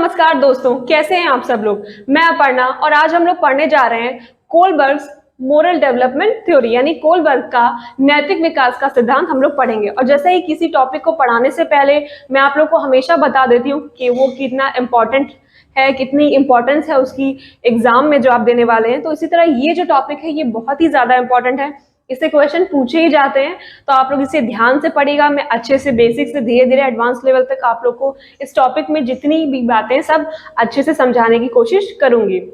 नमस्कार दोस्तों, कैसे हैं आप सब लोग। मैं अपर्णा और आज हम लोग पढ़ने जा रहे हैं कोलबर्ग्स मोरल डेवलपमेंट थ्योरी यानी कोलबर्ग का नैतिक विकास का सिद्धांत हम लोग पढ़ेंगे। और जैसे ही किसी टॉपिक को पढ़ाने से पहले मैं आप लोग को हमेशा बता देती हूँ कि वो कितना इम्पोर्टेंट है, कितनी इंपॉर्टेंस है उसकी एग्जाम में जो आप देने वाले हैं। तो इसी तरह ये जो टॉपिक है ये बहुत ही ज्यादा इंपॉर्टेंट है, इससे क्वेश्चन पूछे ही जाते हैं। तो आप लोग इसे ध्यान से पढ़िएगा। मैं अच्छे से बेसिक से धीरे धीरे एडवांस लेवल तक आप लोग को इस टॉपिक में जितनी भी बातें सब अच्छे से समझाने की कोशिश करूंगी।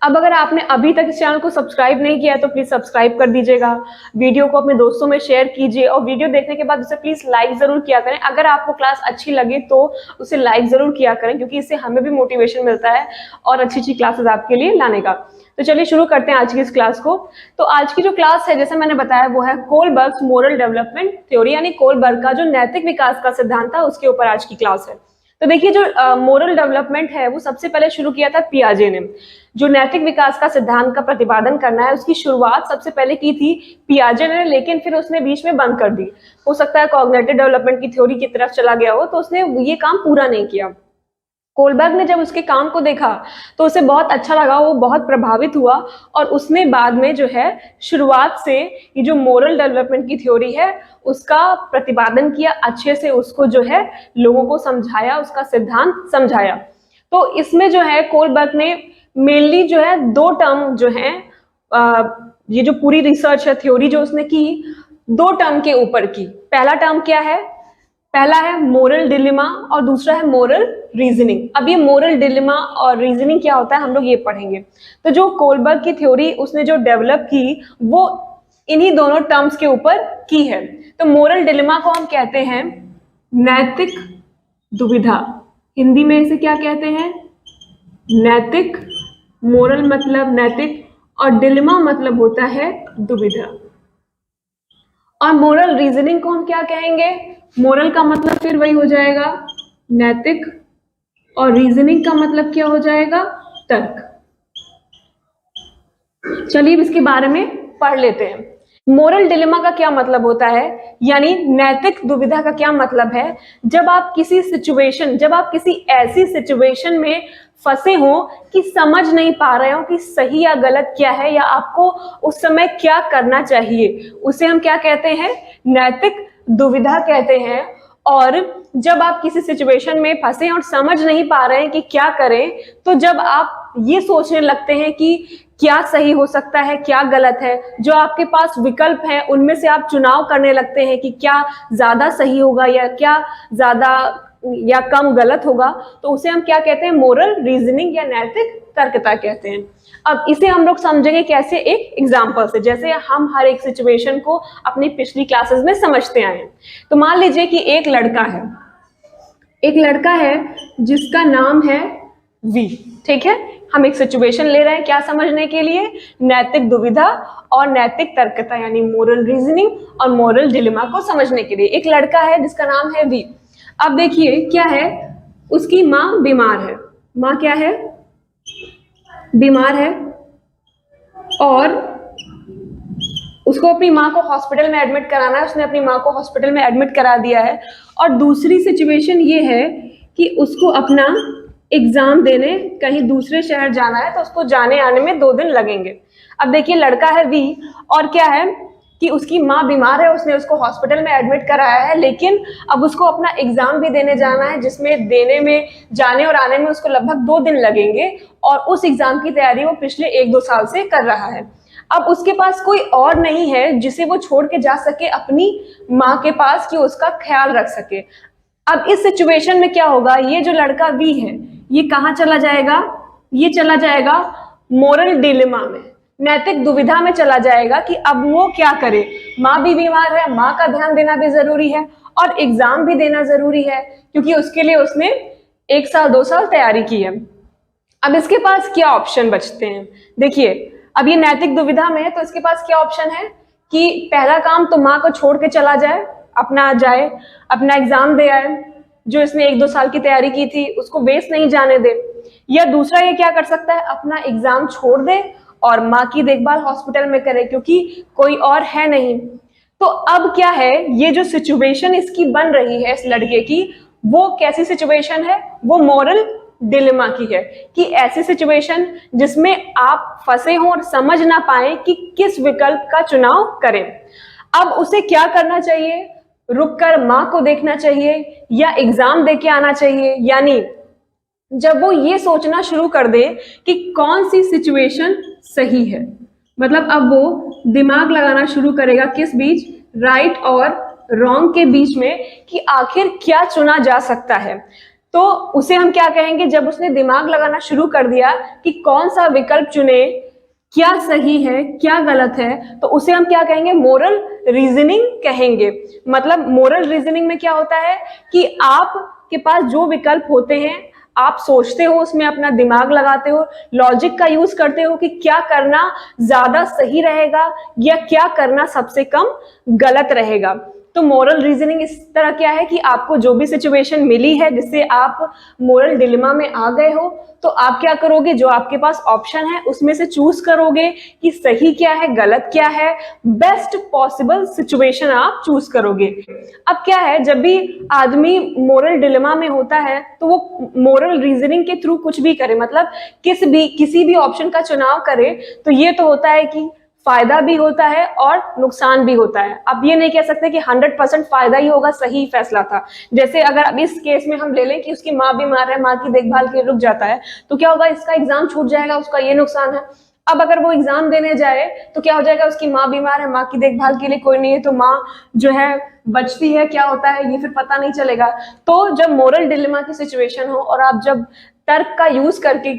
अब अगर आपने अभी तक इस चैनल को सब्सक्राइब नहीं किया है तो प्लीज सब्सक्राइब कर दीजिएगा। वीडियो को अपने दोस्तों में शेयर कीजिए और वीडियो देखने के बाद उसे प्लीज लाइक जरूर किया करें। अगर आपको क्लास अच्छी लगे तो उसे लाइक जरूर किया करें, क्योंकि इससे हमें भी मोटिवेशन मिलता है और अच्छी अच्छी क्लासेस आपके लिए लाने का। तो चलिए शुरू करते हैं आज की इस क्लास को। तो आज की जो क्लास है, जैसे मैंने बताया, वो है कोलबर्ग्स मोरल डेवलपमेंट थ्योरी यानी कोलबर्ग का जो नैतिक विकास का सिद्धांत था उसके ऊपर आज की क्लास है। तो देखिए, जो मोरल डेवलपमेंट है वो सबसे पहले शुरू किया था पियाजे ने। जो नैतिक विकास का सिद्धांत का प्रतिपादन करना है उसकी शुरुआत सबसे पहले की थी पियाजे ने, लेकिन फिर उसने बीच में बंद कर दी। हो सकता है कॉग्निटिव डेवलपमेंट की थ्योरी की तरफ चला गया हो, तो उसने ये काम पूरा नहीं किया। कोलबर्ग ने जब उसके काम को देखा तो उसे बहुत अच्छा लगा, वो बहुत प्रभावित हुआ और उसने बाद में जो है शुरुआत से ये जो मोरल डेवलपमेंट की थ्योरी है उसका प्रतिपादन किया, अच्छे से उसको जो है लोगों को समझाया, उसका सिद्धांत समझाया। तो इसमें जो है कोलबर्ग ने मेनली जो है दो टर्म जो है, ये जो पूरी रिसर्च है, थ्योरी जो उसने की, दो टर्म के ऊपर की। पहला टर्म क्या है? पहला है मोरल डिलेमा और दूसरा है मोरल रीजनिंग। अब ये मोरल डिलेमा और रीजनिंग क्या होता है हम लोग ये पढ़ेंगे। तो जो कोलबर्ग की थ्योरी उसने जो डेवलप की वो इन्हीं दोनों टर्म्स के ऊपर की है। तो मोरल डिलेमा को हम कहते हैं नैतिक दुविधा। हिंदी में इसे क्या कहते हैं? नैतिक। मोरल मतलब नैतिक और डिलेमा मतलब होता है दुविधा। और मोरल रीजनिंग को हम क्या कहेंगे? मोरल का मतलब फिर वही हो जाएगा नैतिक और रीजनिंग का मतलब क्या हो जाएगा? तर्क। चलिए इसके बारे में पढ़ लेते हैं। मोरल डिलेमा का क्या मतलब होता है, यानी नैतिक दुविधा का क्या मतलब है? जब आप किसी सिचुएशन, जब आप किसी ऐसी सिचुएशन में फंसे हो कि समझ नहीं पा रहे हो कि सही या गलत क्या है या आपको उस समय क्या करना चाहिए, उसे हम क्या कहते हैं? नैतिक दुविधा कहते हैं। और जब आप किसी सिचुएशन में फंसे और समझ नहीं पा रहे हैं कि क्या करें, तो जब आप ये सोचने लगते हैं कि क्या सही हो सकता है, क्या गलत है, जो आपके पास विकल्प हैं उनमें से आप चुनाव करने लगते हैं कि क्या ज्यादा सही होगा या क्या ज्यादा या कम गलत होगा, तो उसे हम क्या कहते हैं? मोरल रीजनिंग या नैतिक तर्कता कहते हैं। अब इसे हम लोग समझेंगे कैसे? एक एग्जाम्पल से, जैसे हम हर एक सिचुएशन को अपनी पिछली क्लासेस में समझते आए हैं। तो मान लीजिए कि एक लड़का है जिसका नाम है वी। ठीक है, हम एक सिचुएशन ले रहे हैं क्या समझने के लिए? नैतिक दुविधा और नैतिक तर्कता यानी मोरल रीजनिंग और मोरल डिलेमा को समझने के लिए। एक लड़का है जिसका नाम है वी। अब देखिए क्या है, उसकी माँ बीमार है। माँ क्या है? बीमार है और उसको अपनी माँ को हॉस्पिटल में एडमिट कराना है। उसने अपनी माँ को हॉस्पिटल में एडमिट करा दिया है। और दूसरी सिचुएशन ये है कि उसको अपना एग्जाम देने कहीं दूसरे शहर जाना है, तो उसको जाने आने में 2 दिन लगेंगे। अब देखिए लड़का है वी और क्या है कि उसकी माँ बीमार है, उसने उसको हॉस्पिटल में एडमिट कराया है, लेकिन अब उसको अपना एग्जाम भी देने जाना है, जिसमें देने में, जाने और आने में उसको लगभग 2 दिन लगेंगे। और उस एग्जाम की तैयारी वो पिछले 1-2 साल से कर रहा है। अब उसके पास कोई और नहीं है जिसे वो छोड़ के जा सके अपनी माँ के पास, कि उसका ख्याल रख सके। अब इस सिचुएशन में क्या होगा? ये जो लड़का वी है ये कहाँ चला जाएगा? ये चला जाएगा मोरल डिलेमा में, नैतिक दुविधा में चला जाएगा कि अब वो क्या करे। माँ भी बीमार है, माँ का ध्यान देना भी जरूरी है और एग्जाम भी देना जरूरी है, क्योंकि उसके लिए उसने 1 साल 2 साल तैयारी की है। अब इसके पास क्या ऑप्शन बचते हैं? देखिए, अब ये नैतिक दुविधा में है तो इसके पास क्या ऑप्शन है कि पहला काम तो माँ को छोड़ के चला जाए, अपना एग्जाम दे आए, जो इसने 1-2 साल की तैयारी की थी उसको वेस्ट नहीं जाने दे। या दूसरा ये क्या कर सकता है, अपना एग्जाम छोड़ दे और माँ की देखभाल हॉस्पिटल में करे, क्योंकि कोई और है नहीं। तो अब क्या है, ये जो सिचुएशन इसकी बन रही है इस लड़के की, वो कैसी सिचुएशन है, वो मोरल डिलेमा की है कि ऐसी सिचुएशन जिसमें आप फंसे हो और समझ ना पाए कि किस विकल्प का चुनाव करें। अब उसे क्या करना चाहिए, रुककर माँ को देखना चाहिए या एग्जाम देके आना चाहिए। यानी जब वो ये सोचना शुरू कर दे कि कौन सी सिचुएशन सही है, मतलब अब वो दिमाग लगाना शुरू करेगा किस बीच, राइट और रॉन्ग के बीच में, कि आखिर क्या चुना जा सकता है। तो उसे हम क्या कहेंगे, जब उसने दिमाग लगाना शुरू कर दिया कि कौन सा विकल्प चुने, क्या सही है क्या गलत है, तो उसे हम क्या कहेंगे, मोरल रीजनिंग कहेंगे। मतलब मोरल रीजनिंग में क्या होता है कि आपके पास जो विकल्प होते हैं आप सोचते हो, उसमें अपना दिमाग लगाते हो, लॉजिक का यूज करते हो कि क्या करना ज्यादा सही रहेगा या क्या करना सबसे कम गलत रहेगा। तो मोरल रीजनिंग इस तरह क्या है कि आपको जो भी सिचुएशन मिली है जिससे आप मोरल डिलेमा में आ गए हो, तो आप क्या करोगे, जो आपके पास ऑप्शन है उसमें से चूज करोगे कि सही क्या है गलत क्या है, बेस्ट पॉसिबल सिचुएशन आप चूज करोगे। अब क्या है, जब भी आदमी मोरल डिलेमा में होता है तो वो मोरल रीजनिंग के थ्रू कुछ भी करे, मतलब किसी भी ऑप्शन का चुनाव करे, तो ये तो होता है कि फायदा भी होता है और नुकसान भी होता है। अब ये नहीं कह सकते कि 100% फायदा ही होगा, सही फैसला था। जैसे अगर अब इस केस में हम ले लें कि उसकी माँ बीमार है, माँ की देखभाल के लिए रुक जाता है, तो क्या होगा, इसका एग्जाम छूट जाएगा, उसका ये नुकसान है। अब अगर वो एग्जाम देने जाए तो क्या हो जाएगा, उसकी माँ बीमार है, माँ की देखभाल के लिए कोई नहीं है, तो माँ जो है बचती है, क्या होता है ये फिर पता नहीं चलेगा। तो जब मोरल डिलेमा की सिचुएशन हो और आप जब तर्क का यूज करके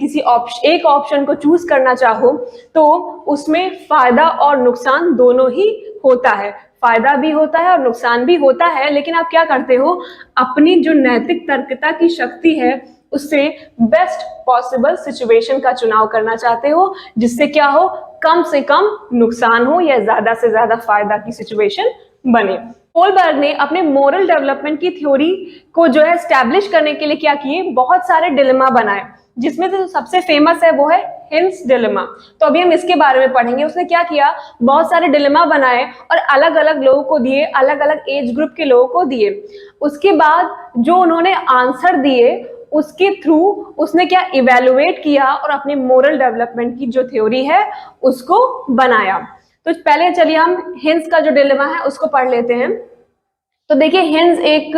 एक ऑप्शन को चूज करना चाहो, तो उसमें फायदा और नुकसान दोनों ही होता है, फायदा भी होता है और नुकसान भी होता है। लेकिन आप क्या करते हो, अपनी जो नैतिक तर्कता की शक्ति है उससे बेस्ट पॉसिबल सिचुएशन का चुनाव करना चाहते हो, जिससे क्या हो, कम से कम नुकसान हो या ज्यादा से ज्यादा फायदा की सिचुएशन बने। कोलबर्ग ने अपने मोरल डेवलपमेंट की थ्योरी को जो है एस्टैब्लिश करने के लिए क्या किए, बहुत सारे डिलेमा बनाए, जिसमें से जो सबसे फेमस है वो है हिंस डिलेमा। तो अभी हम इसके बारे में पढ़ेंगे। उसने क्या किया, बहुत सारे डिलेमा बनाए और अलग अलग लोगों को दिए, अलग अलग एज ग्रुप के लोगों को दिए। उसके बाद जो उन्होंने आंसर दिए उसके थ्रू उसने क्या इवेलुएट किया और अपनी मोरल डेवलपमेंट की जो थ्योरी है उसको बनाया। तो पहले चलिए हम हिंस का जो डिलेमा है उसको पढ़ लेते हैं। तो देखिए, हिंस एक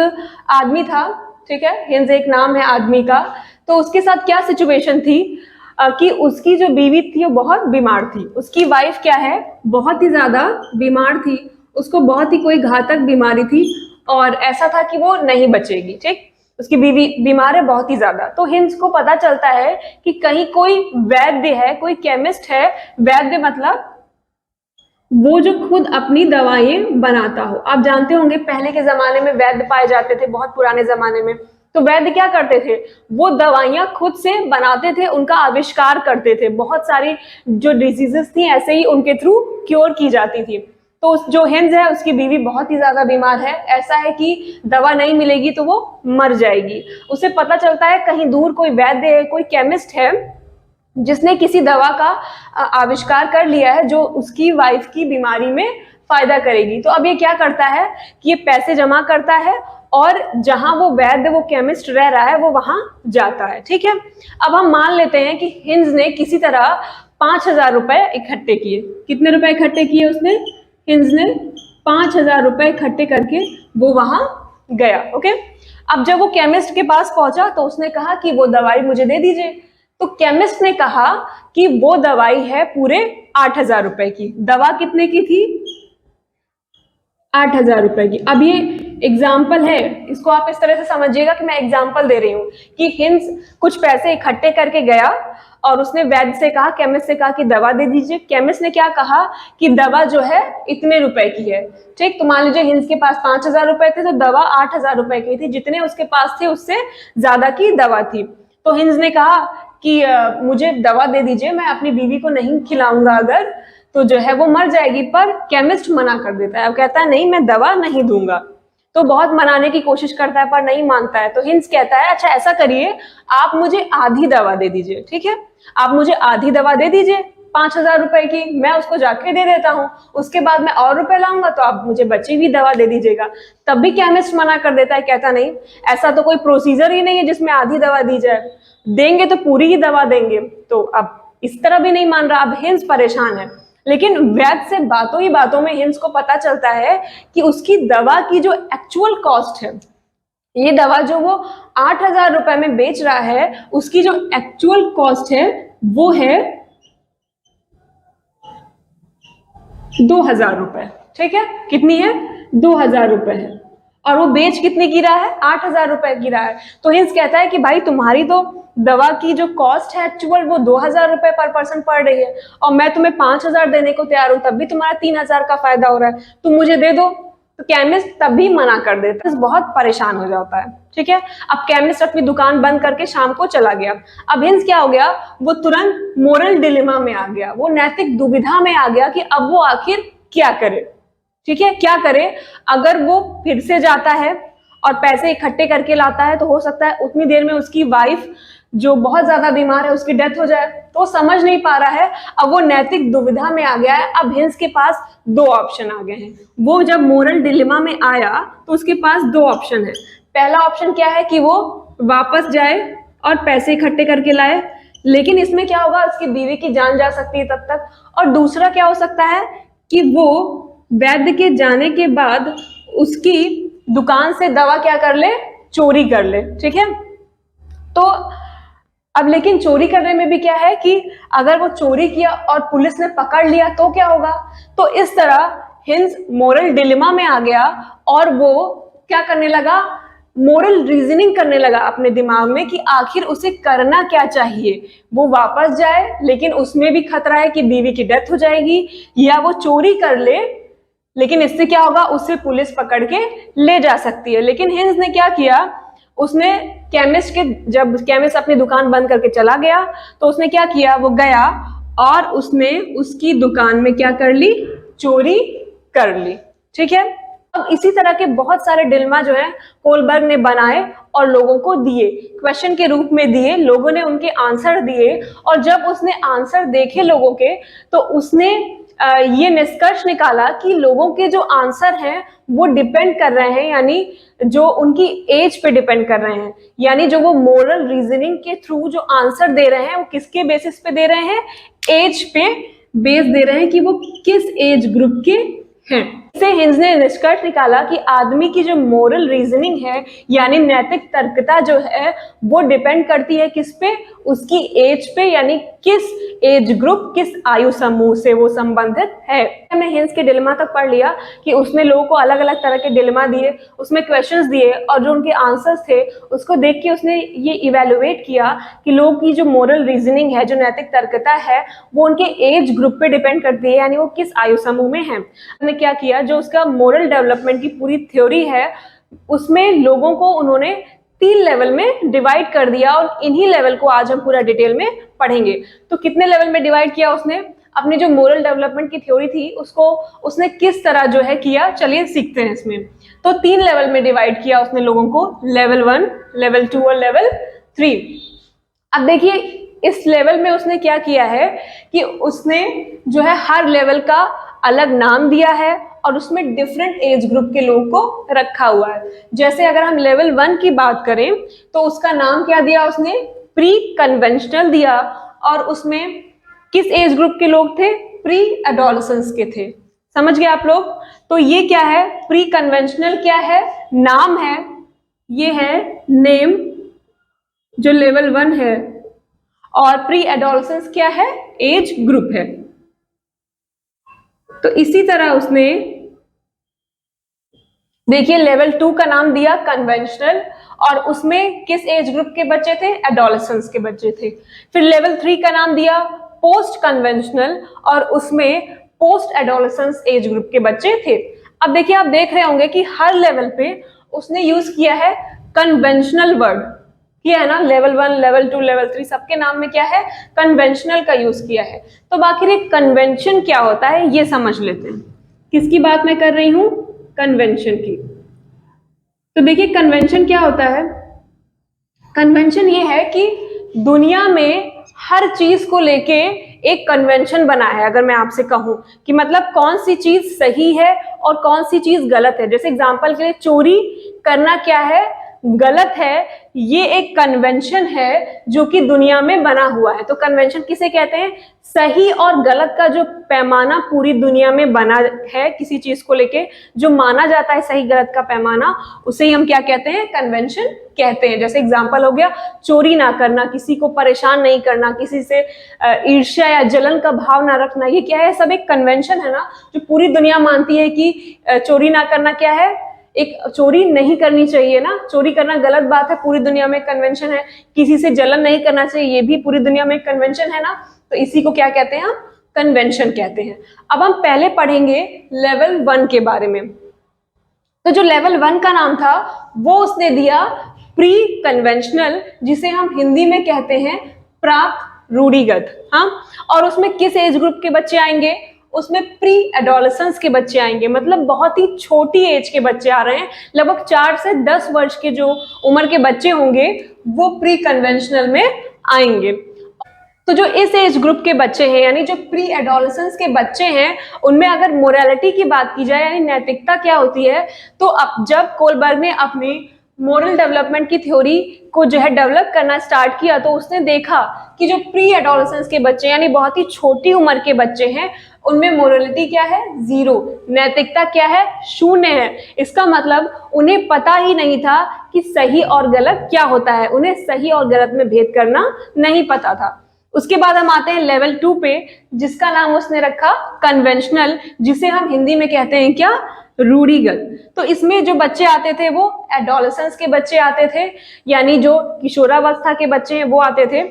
आदमी था, ठीक है, हिंस एक नाम है आदमी का। तो उसके साथ क्या सिचुएशन थी कि उसकी जो बीवी थी वो बहुत बीमार थी। उसकी वाइफ क्या है, बहुत ही ज्यादा बीमार थी, उसको बहुत ही कोई घातक बीमारी थी और ऐसा था कि वो नहीं बचेगी। ठीक, उसकी बीवी बीमार है बहुत ही ज्यादा। तो हिंस को पता चलता है कि कहीं कोई वैद्य है, कोई केमिस्ट है। वैद्य मतलब वो जो खुद अपनी दवाएं बनाता हो। आप जानते होंगे पहले के जमाने में वैद्य पाए जाते थे, बहुत पुराने जमाने में। तो वैद्य क्या करते थे, वो दवाइयां खुद से बनाते थे, उनका आविष्कार करते थे। बहुत सारी जो डिजीजेस थी ऐसे ही उनके थ्रू क्योर की जाती थी। तो जो हिंस है उसकी बीवी बहुत ही ज्यादा बीमार है, ऐसा है कि दवा नहीं मिलेगी तो वो मर जाएगी। उसे पता चलता है कहीं दूर कोई वैद्य है, कोई केमिस्ट है जिसने किसी दवा का आविष्कार कर लिया है जो उसकी वाइफ की बीमारी में फायदा करेगी। तो अब ये क्या करता है कि ये पैसे जमा करता है और जहां वो वैद्य, वो केमिस्ट रह रहा है, वो वहां जाता है। ठीक है, अब हम मान लेते हैं कि हिंस ने किसी तरह 5,000 रुपए इकट्ठे किए। कितने रुपए इकट्ठे किए उसने, हिंस ने 5,000 रुपए इकट्ठे करके वो वहां गया। ओके, अब जब वो केमिस्ट के पास पहुंचा तो उसने कहा कि वो दवाई मुझे दे दीजिए। तो केमिस्ट ने कहा कि वो दवाई है पूरे 8,000 रुपए की। दवा कितने की थी, 8,000 रुपए की। अब ये एग्जाम्पल है, इसको आप इस तरह से समझिएगा कि मैं एग्जाम्पल दे रही हूँ कि हिंस कुछ पैसे इकट्ठे करके गया और उसने वैद्य से कहा, केमिस्ट से कहा कि दवा दे दीजिए। केमिस्ट ने क्या कहा कि दवा जो है इतने रुपए की है। ठीक, तो मान लीजिए हिंस के पास 5,000 रुपए थे तो दवा 8,000 रुपए की थी। जितने उसके पास थे उससे ज्यादा की दवा थी। तो हिंस ने कहा कि मुझे दवा दे दीजिए, मैं अपनी बीवी को नहीं खिलाऊंगा अगर तो जो है वो मर जाएगी। पर केमिस्ट मना कर देता है, वो कहता है नहीं मैं दवा नहीं दूंगा। तो बहुत मनाने की कोशिश करता है पर नहीं मानता है। तो हिंस कहता है अच्छा ऐसा करिए, आप मुझे आधी दवा दे दीजिए। ठीक है, आप मुझे आधी दवा दे दीजिए 5,000 रुपए की, मैं उसको जाके दे देता हूँ, उसके बाद मैं और रुपए लाऊंगा तो आप मुझे बची हुई दवा दे दीजिएगा। तब भी केमिस्ट मना कर देता है, कहता नहीं, ऐसा तो कोई प्रोसीजर ही नहीं है जिसमें आधी दवा दी जाए, देंगे तो पूरी ही दवा देंगे। तो अब इस तरह भी नहीं मान रहा, अब हिंस परेशान है। लेकिन वैद्य से बातों ही बातों में हिंस को पता चलता है कि उसकी दवा की जो एक्चुअल कॉस्ट है, ये दवा जो वो 8,000 रुपए में बेच रहा है, उसकी जो एक्चुअल कॉस्ट है वो है 2,000 रुपए। ठीक है, कितनी है? 2,000 रुपए है, और वो बेच कितने की रहा है? 8,000 रुपए की रहा है। तो हिंस कहता है कि भाई तुम्हारी तो दवा की जो कॉस्ट है एक्चुअल वो 2,000 रुपए पर पर्सन पड़ रही है, और मैं तुम्हें 5,000 देने को तैयार हूं, तब भी तुम्हारा 3,000 का फायदा हो रहा है, तुम मुझे दे दो। तो केमिस्ट तब भी मना कर देता है, बहुत परेशान हो जाता है। ठीक है, अब केमिस्ट अपनी दुकान बंद करके शाम को चला गया। अब हिंस क्या हो गया? वो तुरंत मोरल डिलेमा में आ गया, वो नैतिक दुविधा में आ गया कि अब वो आखिर क्या करे। ठीक है, क्या करे? अगर वो फिर से जाता है और पैसे इकट्ठे करके लाता है तो हो सकता है उतनी देर में उसकी वाइफ जो बहुत ज्यादा बीमार है उसकी डेथ हो जाए, तो समझ नहीं पा रहा है। अब वो नैतिक दुविधा में आ गया है। अब हिंस के पास दो ऑप्शन आ गए हैं। वो जब मोरल डिलेमा में आया तो उसके पास दो ऑप्शन है। पहला ऑप्शन क्या है कि वो वापस जाए और पैसे इकट्ठे करके लाए, लेकिन इसमें क्या होगा, उसकी बीवी की जान जा सकती है तब तक। और दूसरा क्या हो सकता है कि वो वैद्य के जाने के बाद उसकी दुकान से दवा क्या कर ले, चोरी कर ले। ठीक है, तो अब लेकिन चोरी करने में भी क्या है कि अगर वो चोरी किया और पुलिस ने पकड़ लिया तो क्या होगा। तो इस तरह हिंस मोरल डिलेमा में आ गया और वो क्या करने लगा, मोरल रीजनिंग करने लगा अपने दिमाग में कि आखिर उसे करना क्या चाहिए। वो वापस जाए, लेकिन उसमें भी खतरा है कि बीवी की डेथ हो जाएगी, या वो चोरी कर ले, लेकिन इससे क्या होगा, उसे पुलिस पकड़ के ले जा सकती है। लेकिन हिंस ने क्या किया, उसने जब केमिस्ट अपनी दुकान बंद करके चला गया तो उसने क्या किया, वो गया और उसने उसकी दुकान में क्या कर ली, चोरी कर ली। ठीक है, अब इसी तरह के बहुत सारे डिलेमा जो है कोलबर्ग ने बनाए और लोगों को दिए, क्वेश्चन के रूप में दिए, लोगों ने उनके आंसर दिए, और जब उसने आंसर देखे लोगों के तो उसने ये निष्कर्ष निकाला कि लोगों के जो आंसर हैं वो डिपेंड कर रहे हैं, यानी जो उनकी एज पे डिपेंड कर रहे हैं, यानी जो वो मोरल रीजनिंग के थ्रू जो आंसर दे रहे हैं वो किसके बेसिस पे दे रहे हैं, एज पे बेस दे रहे हैं कि वो किस एज ग्रुप के हैं। इससे हिंस ने निष्कर्ष निकाला कि आदमी की जो मोरल रीजनिंग है यानी नैतिक तर्कता जो है वो डिपेंड करती है किस पे, उसकी एज पे, यानी किस एज ग्रुप, किस आयु समूह से वो संबंधित है। हमने हिंस के डिलेमा तक पढ़ लिया कि उसने लोगों को अलग अलग तरह के डिलेमा दिए, उसमें क्वेश्चंस दिए, और जो उनके आंसर्स थे उसको देख के उसने ये इवेलुएट किया कि लोगों की जो मोरल रीजनिंग है, जो नैतिक तर्कता है, वो उनके एज ग्रुप पे डिपेंड करती है, यानी वो किस आयु समूह में है। उन्होंने क्या किया, जो उसका मोरल डेवलपमेंट की पूरी थ्योरी है उसमें लोगों को उन्होंने 3 लेवल में डिवाइड कर दिया, और इन्हीं लेवल को आज हम पूरा डिटेल में पढ़ेंगे। तो कितने लेवल में डिवाइड किया उसने, अपनी जो मोरल डेवलपमेंट की थ्योरी थी उसको उसने किस तरह जो है किया, चलिए सीखते हैं इसमें। तो 3 लेवल में डिवाइड किया उसने लोगों को, लेवल 1, लेवल 2 और लेवल 3। अब देखिए इस लेवल में उसने क्या किया है कि उसने जो है हर लेवल का अलग नाम दिया है और उसमें डिफरेंट एज ग्रुप के लोगों को रखा हुआ है। जैसे अगर हम लेवल 1 की बात करें तो उसका नाम क्या दिया उसने, प्री कन्वेंशनल दिया, और उसमें किस एज ग्रुप के लोग थे, प्री एडोलसेंस के थे। समझ गए आप लोग। तो ये क्या है, प्री कन्वेंशनल क्या है, नाम है, ये है नेम जो लेवल 1 है, और प्री एडोलसेंस क्या है, एज ग्रुप है। तो इसी तरह उसने देखिए लेवल 2 का नाम दिया कन्वेंशनल, और उसमें किस एज ग्रुप के बच्चे थे, एडोलसेंस के बच्चे थे। फिर लेवल 3 का नाम दिया पोस्ट कन्वेंशनल, और उसमें पोस्ट एडोलसेंस एज ग्रुप के बच्चे थे। अब देखिए आप देख रहे होंगे कि हर लेवल पे उसने यूज किया है कन्वेंशनल वर्ड, किया है ना, लेवल 1, लेवल 2, लेवल 3 सबके नाम में क्या है, कन्वेंशनल का यूज किया है। तो बाकी कन्वेंशन क्या होता है ये समझ लेते हैं। किसकी बात मैं कर रही हूं, कन्वेंशन की। तो देखिए कन्वेंशन क्या होता है, कन्वेंशन ये है कि दुनिया में हर चीज को लेके एक कन्वेंशन बना है। अगर मैं आपसे कहूं कि मतलब कौन सी चीज सही है और कौन सी चीज गलत है, जैसे एग्जांपल के लिए चोरी करना क्या है, गलत है, ये एक कन्वेंशन है जो कि दुनिया में बना हुआ है। तो कन्वेंशन किसे कहते हैं? सही और गलत का जो पैमाना पूरी दुनिया में बना है किसी चीज को लेके, जो माना जाता है सही गलत का पैमाना, उसे ही हम क्या कहते हैं? कन्वेंशन कहते हैं। जैसे एग्जांपल हो गया चोरी ना करना, किसी को परेशान नहीं करना, किसी से ईर्ष्या या जलन का भाव ना रखना, ये क्या है? सब एक कन्वेंशन है ना, जो पूरी दुनिया मानती है कि चोरी ना करना क्या है? एक चोरी नहीं करनी चाहिए ना, चोरी करना गलत बात है, पूरी दुनिया में कन्वेंशन है। किसी से जलन नहीं करना चाहिए, ये भी पूरी दुनिया में कन्वेंशन है ना। तो इसी को क्या कहते हैं? हम कन्वेंशन कहते हैं। अब हम पहले पढ़ेंगे लेवल 1 के बारे में। तो जो लेवल 1 का नाम था वो उसने दिया प्री कन्वेंशनल, जिसे हम हिंदी में कहते हैं प्राक रूढ़िगत। हाँ, और उसमें किस एज ग्रुप के बच्चे आएंगे? उसमें प्री एडोलेसेंस के बच्चे आएंगे, मतलब बहुत ही छोटी एज के बच्चे आ रहे हैं। लगभग 4 से 10 वर्ष के जो उम्र के बच्चे होंगे वो प्री कन्वेंशनल में आएंगे। तो जो इस एज ग्रुप के बच्चे हैं, यानी जो प्री एडोलेसेंस के बच्चे हैं, उनमें अगर मोरालिटी की बात की जाए, यानी नैतिकता क्या होती है, तो अब जब कोलबर्ग ने अपनी मोरल डेवलपमेंट की थ्योरी को जो है डेवलप करना स्टार्ट किया, तो उसने देखा कि जो प्री एडोलेसेंस के बच्चे यानी बहुत ही छोटी उम्र के बच्चे हैं, उनमें मोरलिटी क्या है? 0। नैतिकता क्या है? 0 है। इसका मतलब उन्हें पता ही नहीं था कि सही और गलत क्या होता है, उन्हें सही और गलत में भेद करना नहीं पता था। उसके बाद हम आते हैं लेवल 2 पे, जिसका नाम उसने रखा कन्वेंशनल, जिसे हम हिंदी में कहते हैं क्या? रूढ़िगत। तो इसमें जो बच्चे आते थे वो एडोलेसेंस के बच्चे आते थे, यानी जो किशोरावस्था के बच्चे हैं वो आते थे।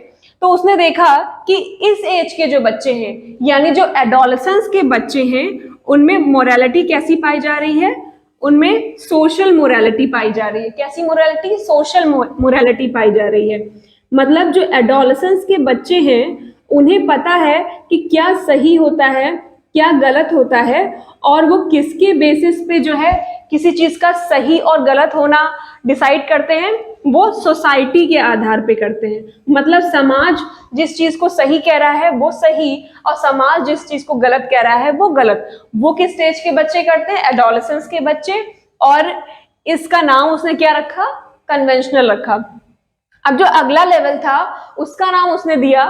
तो उसने देखा कि इस एज के जो बच्चे हैं, यानी जो एडोलेसेंस के बच्चे हैं, उनमें मोरालिटी कैसी पाई जा रही है? उनमें सोशल मोरालिटी पाई जा रही है। कैसी मोरालिटी? सोशल मोरालिटी पाई जा रही है। मतलब जो एडोलेसेंस के बच्चे हैं उन्हें पता है कि क्या सही होता है, क्या गलत होता है, और वो किसके बेसिस पे जो है किसी चीज का सही और गलत होना डिसाइड करते हैं? वो सोसाइटी के आधार पे करते हैं। मतलब समाज जिस चीज को सही कह रहा है वो सही, और समाज जिस चीज को गलत कह रहा है वो गलत। वो किस स्टेज के बच्चे करते हैं? एडोलेसेंस के बच्चे। और इसका नाम उसने क्या रखा? कन्वेंशनल रखा। अब जो अगला लेवल था उसका नाम उसने दिया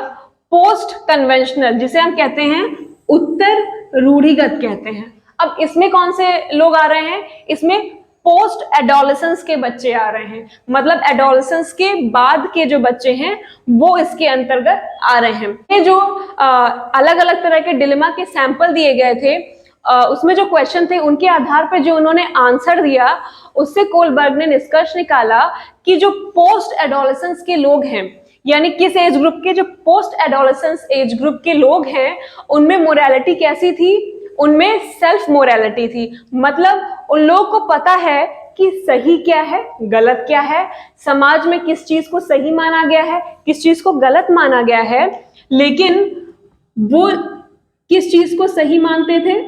पोस्ट कन्वेंशनल, जिसे हम कहते हैं उत्तर रूढ़िगत कहते हैं। अब इसमें कौन से लोग आ रहे हैं? इसमें पोस्ट एडोलेसेंस के बच्चे आ रहे हैं, मतलब एडोलेसेंस के बाद के जो बच्चे हैं वो इसके अंतर्गत आ रहे हैं। ये जो अलग अलग तरह के डिलेमा के सैंपल दिए गए थे, उसमें जो क्वेश्चन थे उनके आधार पर जो उन्होंने आंसर दिया, उससे कोलबर्ग ने निष्कर्ष निकाला कि जो पोस्ट एडोलेसेंस के लोग हैं, यानी किस एज ग्रुप के? जो पोस्ट एडोलेसेंस एज ग्रुप के लोग हैं, उनमें मोरालिटी कैसी थी? उनमें सेल्फ मोरालिटी थी। मतलब उन लोगों को पता है कि सही क्या है, गलत क्या है, समाज में किस चीज को सही माना गया है, किस चीज को गलत माना गया है। लेकिन वो किस चीज को सही मानते थे?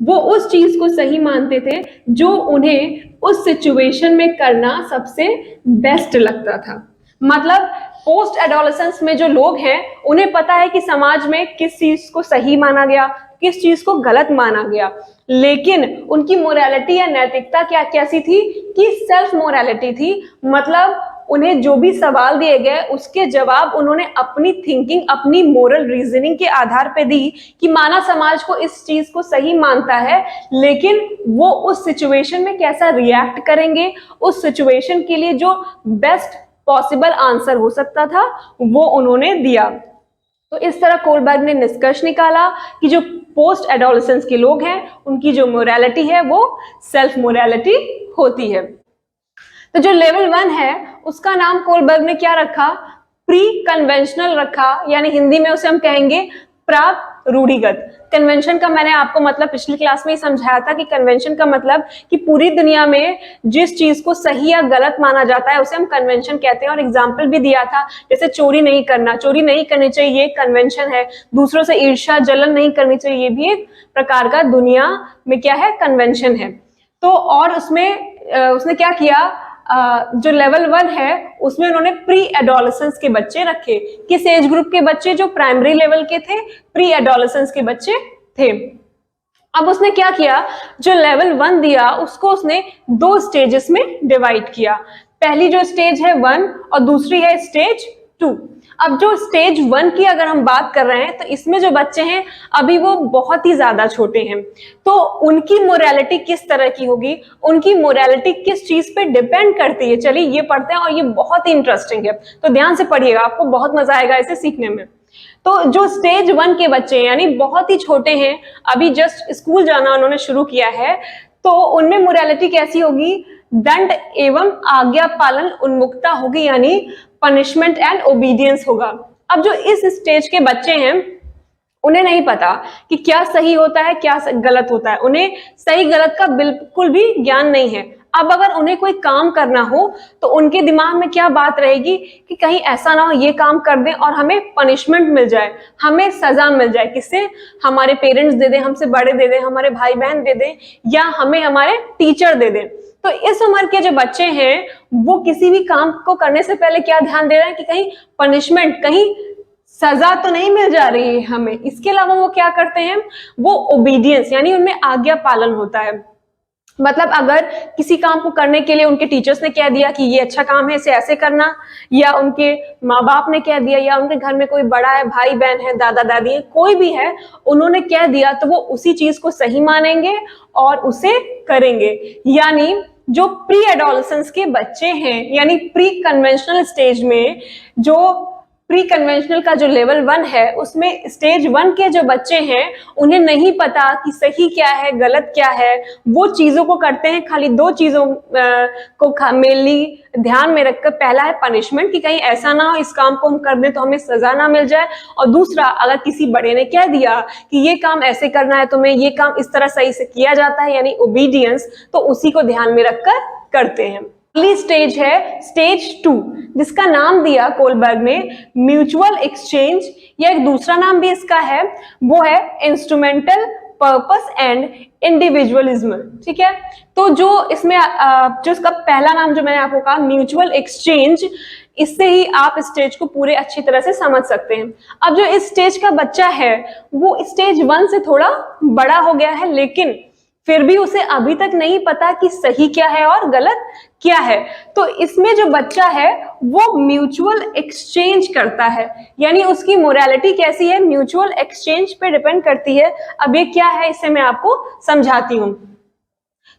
वो उस चीज को सही मानते थे जो उन्हें उस सिचुएशन में करना सबसे बेस्ट लगता था। मतलब पोस्ट एडोलेसेंस में जो लोग हैं उन्हें पता है कि समाज में किस चीज को सही माना गया, किस चीज को गलत माना गया, लेकिन उनकी मोरालिटी या नैतिकता क्या कैसी थी? कि सेल्फ मोरालिटी थी। मतलब उन्हें जो भी सवाल दिए गए उसके जवाब उन्होंने अपनी थिंकिंग, अपनी मोरल रीजनिंग के आधार पे दी कि माना समाज को इस चीज को सही मानता है, लेकिन वो उस सिचुएशन में कैसा रिएक्ट करेंगे, उस सिचुएशन के लिए जो बेस्ट पॉसिबल आंसर हो सकता था वो उन्होंने दिया। तो इस तरह कोलबर्ग ने निष्कर्ष निकाला कि जो पोस्ट एडोलेसेंस के लोग हैं उनकी जो मोरालिटी है वो सेल्फ मोरालिटी होती है। तो जो लेवल 1 है उसका नाम कोलबर्ग ने क्या रखा? प्री कन्वेंशनल रखा, यानी हिंदी में उसे हम कहेंगे प्राक रूढ़िगत। कन्वेंशन का मैंने आपको मतलब पिछली क्लास में ही समझाया था कि कन्वेंशन का मतलब कि पूरी दुनिया में जिस चीज को सही या गलत माना जाता है उसे हम कन्वेंशन कहते हैं। और एग्जाम्पल भी दिया था, जैसे चोरी नहीं करना, चोरी नहीं करनी चाहिए, ये कन्वेंशन है। दूसरों से ईर्ष्या जलन नहीं करनी चाहिए, ये भी एक प्रकार का दुनिया में क्या है? कन्वेंशन है। तो और उसमें उसने क्या किया? जो लेवल 1 है उसमें उन्होंने प्री एडोलेसेंस के बच्चे रखे। किस एज ग्रुप के बच्चे? जो प्राइमरी लेवल के थे, प्री एडोलेसेंस के बच्चे थे। अब उसने क्या किया, जो लेवल 1 दिया उसको उसने 2 स्टेजेस में डिवाइड किया। पहली जो स्टेज है 1 और दूसरी है स्टेज 2। अब जो स्टेज 1 की अगर हम बात कर रहे हैं तो इसमें जो बच्चे हैं अभी वो बहुत ही ज्यादा छोटे हैं, तो उनकी मोरालिटी किस तरह की होगी, उनकी मोरालिटी किस चीज पे डिपेंड करती है, चलिए ये पढ़ते हैं और ये बहुत ही इंटरेस्टिंग है, तो ध्यान से पढ़िएगा, आपको बहुत मजा आएगा इसे सीखने में। तो जो स्टेज 1 के बच्चे हैं यानी बहुत ही छोटे हैं, अभी जस्ट स्कूल जाना उन्होंने शुरू किया है, तो उनमें मोरालिटी कैसी होगी? दंड एवं आज्ञा पालन उन्मुखता होगी, यानी पनिशमेंट एंड ओबीडियंस होगा। अब जो इस स्टेज के बच्चे हैं उन्हें नहीं पता कि क्या सही होता है क्या गलत होता है, उन्हें सही गलत का बिल्कुल भी ज्ञान नहीं है। अब अगर उन्हें कोई काम करना हो तो उनके दिमाग में क्या बात रहेगी कि कहीं ऐसा ना हो ये काम कर दें और हमें पनिशमेंट मिल जाए, हमें सजा मिल जाए, किससे? हमारे पेरेंट्स दे दें, हमसे बड़े दे दें, हमारे भाई बहन दे दें, या हमें हमारे टीचर दे दें। तो इस उम्र के जो बच्चे हैं वो किसी भी काम को करने से पहले क्या ध्यान दे रहे हैं कि कहीं पनिशमेंट, कहीं सजा तो नहीं मिल जा रही है हमें। इसके अलावा वो क्या करते हैं? वो ओबीडियंस यानी उनमें आज्ञा पालन होता है। मतलब अगर किसी काम को करने के लिए उनके टीचर्स ने कह दिया कि ये अच्छा काम है, इसे ऐसे करना, या उनके माँ बाप ने कह दिया, या उनके घर में कोई बड़ा है, भाई बहन है, दादा दादी है, कोई भी है, उन्होंने कह दिया तो वो उसी चीज को सही मानेंगे और उसे करेंगे। यानी जो प्री एडोलेसेंस के बच्चे हैं यानी प्री कन्वेंशनल स्टेज में, जो प्री कन्वेंशनल का जो लेवल 1 है उसमें स्टेज 1 के जो बच्चे हैं उन्हें नहीं पता कि सही क्या है गलत क्या है, वो चीजों को करते हैं खाली 2 चीजों को मेनली ध्यान में रखकर। पहला है पनिशमेंट कि कहीं ऐसा ना हो इस काम को हम कर दें तो हमें सजा ना मिल जाए, और दूसरा अगर किसी बड़े ने कह दिया कि ये काम ऐसे करना है तुम्हें, ये काम इस तरह सही से किया जाता है यानी ओबीडियंस, तो उसी को ध्यान में रखकर करते हैं। अगली स्टेज है स्टेज 2, जिसका नाम दिया कोलबर्ग ने म्यूचुअल एक्सचेंज, या एक दूसरा नाम भी इसका है, वो है इंस्ट्रूमेंटल पर्पस एंड इंडिविजुअलिज्म। ठीक है, तो जो इसमें जो इसका पहला नाम जो मैंने आपको कहा म्यूचुअल एक्सचेंज, इससे ही आप स्टेज को पूरे अच्छी तरह से समझ सकते हैं। अब जो इस स्टेज का बच्चा है वो स्टेज 1 से थोड़ा बड़ा हो गया है, लेकिन फिर भी उसे अभी तक नहीं पता कि सही क्या है और गलत क्या है। तो इसमें जो बच्चा है वो म्यूचुअल एक्सचेंज करता है, यानी उसकी मोरालिटी कैसी है? म्यूचुअल एक्सचेंज पे डिपेंड करती है। अब ये क्या है इसे मैं आपको समझाती हूँ।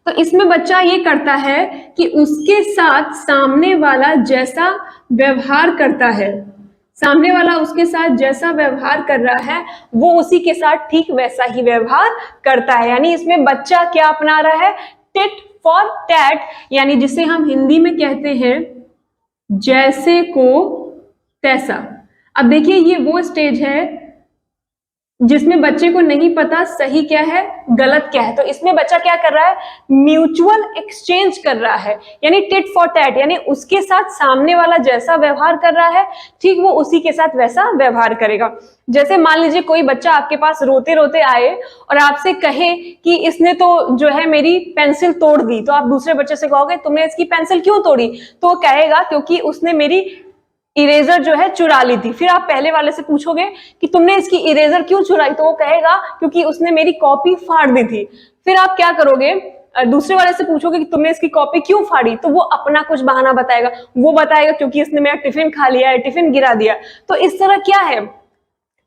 तो इसमें बच्चा ये करता है कि उसके साथ सामने वाला जैसा व्यवहार करता है, सामने वाला उसके साथ जैसा व्यवहार कर रहा है वो उसी के साथ ठीक वैसा ही व्यवहार करता है। यानी इसमें बच्चा क्या अपना रहा है? टिट फॉर टैट, यानी जिसे हम हिंदी में कहते हैं जैसे को तैसा। अब देखिए ये वो स्टेज है जिसमें बच्चे को नहीं पता सही क्या है गलत क्या है। तो इसमें बच्चा क्या कर रहा है? म्यूचुअल एक्सचेंज कर रहा है, यानी टिट फॉर टैट, यानी उसके साथ सामने वाला जैसा व्यवहार कर रहा है ठीक वो उसी के साथ वैसा व्यवहार करेगा। जैसे मान लीजिए कोई बच्चा आपके पास रोते रोते आए और आपसे कहे कि इसने तो जो है मेरी पेंसिल तोड़ दी, तो आप दूसरे बच्चे से कहोगे तुमने इसकी पेंसिल क्यों तोड़ी? तो वो कहेगा क्योंकि उसने मेरी इरेजर जो है चुरा ली थी। फिर आप पहले वाले से पूछोगे कि तुमने इसकी इरेजर क्यों चुराई, तो वो कहेगा क्योंकि उसने मेरी कॉपी फाड़ दी थी। फिर आप क्या करोगे? दूसरे वाले से पूछोगे कि तुमने इसकी कॉपी क्यों फाड़ी, तो वो अपना कुछ बहाना बताएगा, वो बताएगा क्योंकि इसने मेरा टिफिन खा लिया है, टिफिन गिरा दिया। तो इस तरह क्या है,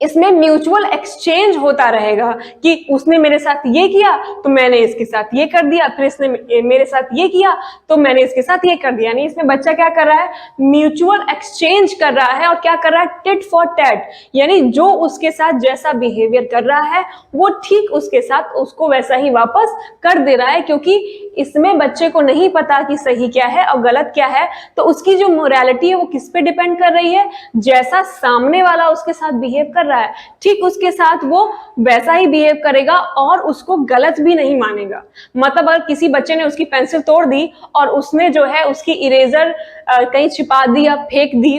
इसमें म्यूचुअल एक्सचेंज होता रहेगा कि उसने मेरे साथ ये किया तो मैंने इसके साथ ये कर दिया, फिर इसने मेरे साथ ये किया तो मैंने इसके साथ ये कर दिया। यानी इसमें बच्चा क्या कर रहा है? म्यूचुअल एक्सचेंज कर रहा है। और क्या कर रहा है? टिट फॉर टैट, यानी जो उसके साथ जैसा बिहेवियर कर रहा है वो ठीक उसके साथ उसको वैसा ही वापस कर दे रहा है, क्योंकि इसमें बच्चे को नहीं पता कि सही क्या है और गलत क्या है। तो उसकी जो मोरालिटी है वो किस पे डिपेंड कर रही है? जैसा सामने वाला उसके साथ बिहेव कर रहा है ठीक उसके साथ वो वैसा ही बिहेव करेगा और उसको गलत भी नहीं मानेगा। मतलब अगर किसी बच्चे ने उसकी पेंसिल तोड़ दी और उसने जो है उसकी इरेजर कहीं छिपा दी या फेंक दी,